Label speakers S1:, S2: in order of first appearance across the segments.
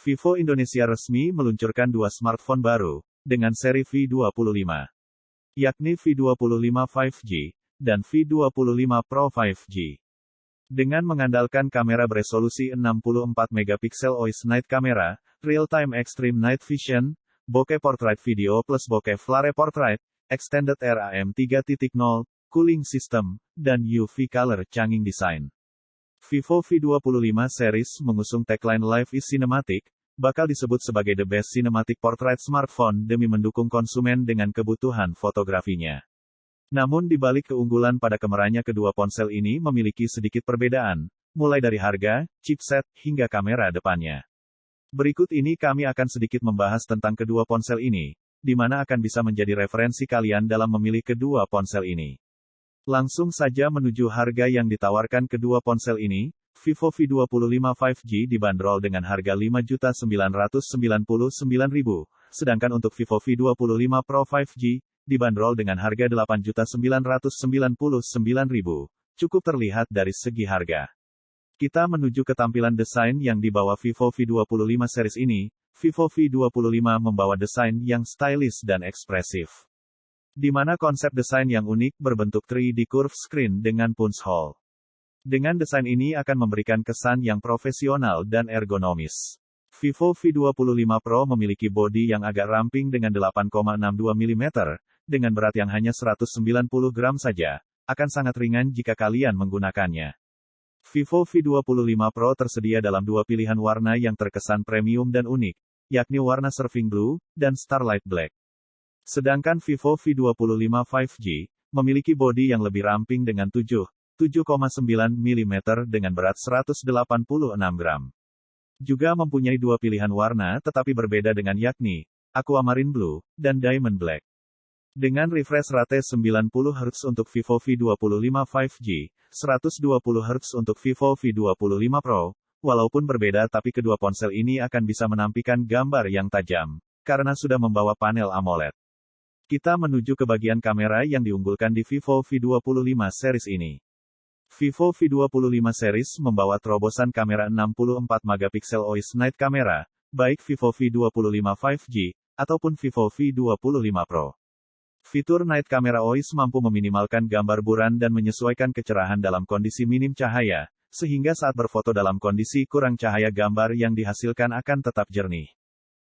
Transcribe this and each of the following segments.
S1: Vivo Indonesia resmi meluncurkan dua smartphone baru, dengan seri V25, yakni V25 5G, dan V25 Pro 5G. Dengan mengandalkan kamera beresolusi 64 megapiksel OIS Night Camera, Real-Time Extreme Night Vision, Bokeh Portrait Video plus Bokeh Flare Portrait, Extended RAM 3.0, Cooling System, dan UV Color Changing Design. Vivo V25 series mengusung tagline Life is Cinematic, bakal disebut sebagai the best cinematic portrait smartphone demi mendukung konsumen dengan kebutuhan fotografinya. Namun di balik keunggulan pada kameranya kedua ponsel ini memiliki sedikit perbedaan, mulai dari harga, chipset, hingga kamera depannya. Berikut ini kami akan sedikit membahas tentang kedua ponsel ini, di mana akan bisa menjadi referensi kalian dalam memilih kedua ponsel ini. Langsung saja menuju harga yang ditawarkan kedua ponsel ini. Vivo V25 5G dibanderol dengan harga Rp5.999.000, sedangkan untuk Vivo V25 Pro 5G, dibanderol dengan harga Rp8.999.000, cukup terlihat dari segi harga. Kita menuju ke tampilan desain yang dibawa Vivo V25 series ini. Vivo V25 membawa desain yang stylish dan ekspresif, di mana konsep desain yang unik berbentuk 3D curve screen dengan punch hole. Dengan desain ini akan memberikan kesan yang profesional dan ergonomis. Vivo V25 Pro memiliki bodi yang agak ramping dengan 8,62 mm, dengan berat yang hanya 190 gram saja, akan sangat ringan jika kalian menggunakannya. Vivo V25 Pro tersedia dalam dua pilihan warna yang terkesan premium dan unik, yakni warna Surfing Blue dan Starlight Black. Sedangkan Vivo V25 5G memiliki bodi yang lebih ramping dengan 7,9 mm dengan berat 186 gram. Juga mempunyai dua pilihan warna tetapi berbeda dengan yakni Aquamarine Blue dan Diamond Black. Dengan refresh rate 90 Hz untuk Vivo V25 5G, 120 Hz untuk Vivo V25 Pro, walaupun berbeda tapi kedua ponsel ini akan bisa menampilkan gambar yang tajam, karena sudah membawa panel AMOLED. Kita menuju ke bagian kamera yang diunggulkan di Vivo V25 series ini. Vivo V25 series membawa terobosan kamera 64 megapiksel OIS Night Camera, baik Vivo V25 5G, ataupun Vivo V25 Pro. Fitur Night Camera OIS mampu meminimalkan gambar buram dan menyesuaikan kecerahan dalam kondisi minim cahaya, sehingga saat berfoto dalam kondisi kurang cahaya gambar yang dihasilkan akan tetap jernih.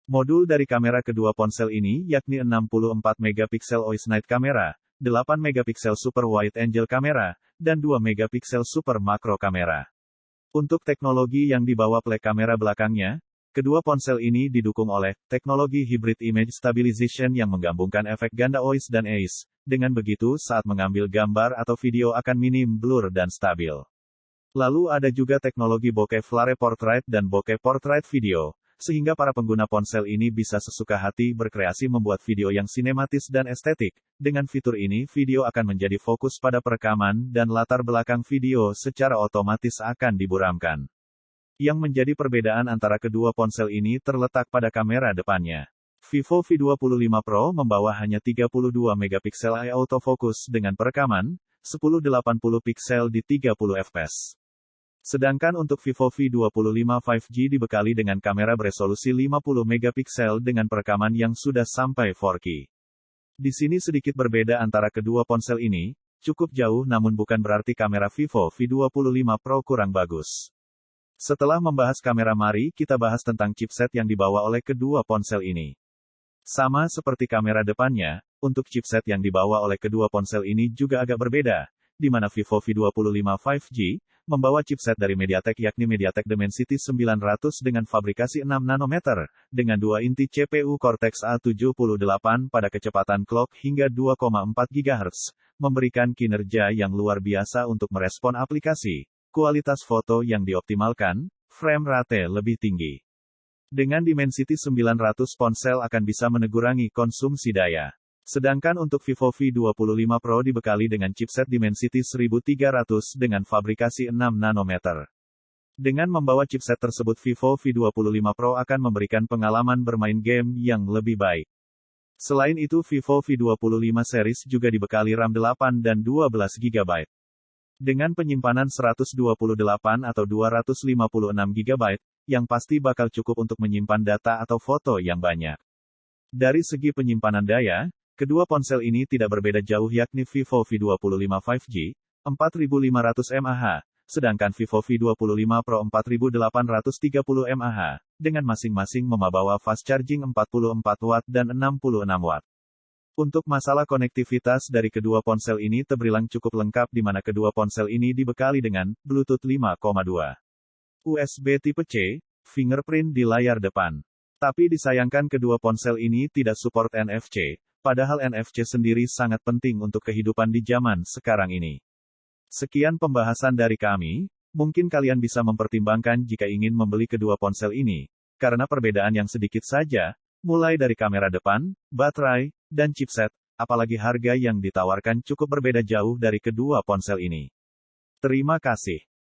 S1: Modul dari kamera kedua ponsel ini yakni 64 megapiksel OIS Night Camera, 8 megapiksel Super Wide Angle Camera, dan 2 megapiksel Super Macro Camera. Untuk teknologi yang dibawa plek kamera belakangnya, kedua ponsel ini didukung oleh teknologi Hybrid Image Stabilization yang menggabungkan efek ganda OIS dan AIS. Dengan begitu saat mengambil gambar atau video akan minim blur dan stabil. Lalu ada juga teknologi Bokeh Flare Portrait dan Bokeh Portrait Video, sehingga para pengguna ponsel ini bisa sesuka hati berkreasi membuat video yang sinematis dan estetik. Dengan fitur ini video akan menjadi fokus pada perekaman dan latar belakang video secara otomatis akan diburamkan. Yang menjadi perbedaan antara kedua ponsel ini terletak pada kamera depannya. Vivo V25 Pro membawa hanya 32 megapiksel eye autofocus dengan perekaman 1080 piksel di 30 fps. Sedangkan untuk Vivo V25 5G dibekali dengan kamera beresolusi 50 megapiksel dengan perekaman yang sudah sampai 4K. Di sini sedikit berbeda antara kedua ponsel ini, cukup jauh namun bukan berarti kamera Vivo V25 Pro kurang bagus. Setelah membahas kamera mari kita bahas tentang chipset yang dibawa oleh kedua ponsel ini. Sama seperti kamera depannya, untuk chipset yang dibawa oleh kedua ponsel ini juga agak berbeda, di mana Vivo V25 5G membawa chipset dari MediaTek yakni MediaTek Dimensity 900 dengan fabrikasi 6 nanometer, dengan 2 inti CPU Cortex A78 pada kecepatan clock hingga 2,4 GHz, memberikan kinerja yang luar biasa untuk merespon aplikasi, kualitas foto yang dioptimalkan, frame rate lebih tinggi. Dengan Dimensity 900 ponsel akan bisa mengurangi konsumsi daya. Sedangkan untuk Vivo V25 Pro dibekali dengan chipset Dimensity 1300 dengan fabrikasi 6 nanometer. Dengan membawa chipset tersebut Vivo V25 Pro akan memberikan pengalaman bermain game yang lebih baik. Selain itu Vivo V25 series juga dibekali RAM 8 dan 12 GB. Dengan penyimpanan 128 atau 256 GB, yang pasti bakal cukup untuk menyimpan data atau foto yang banyak. Dari segi penyimpanan daya, kedua ponsel ini tidak berbeda jauh yakni Vivo V25 5G, 4500 mAh, sedangkan Vivo V25 Pro 4830 mAh, dengan masing-masing membawa fast charging 44 Watt dan 66 Watt. Untuk masalah konektivitas dari kedua ponsel ini terbilang cukup lengkap di mana kedua ponsel ini dibekali dengan Bluetooth 5,2. USB tipe C, fingerprint di layar depan. Tapi disayangkan kedua ponsel ini tidak support NFC, padahal NFC sendiri sangat penting untuk kehidupan di zaman sekarang ini. Sekian pembahasan dari kami, mungkin kalian bisa mempertimbangkan jika ingin membeli kedua ponsel ini, karena perbedaan yang sedikit saja, mulai dari kamera depan, baterai, dan chipset, apalagi harga yang ditawarkan cukup berbeda jauh dari kedua ponsel ini. Terima kasih.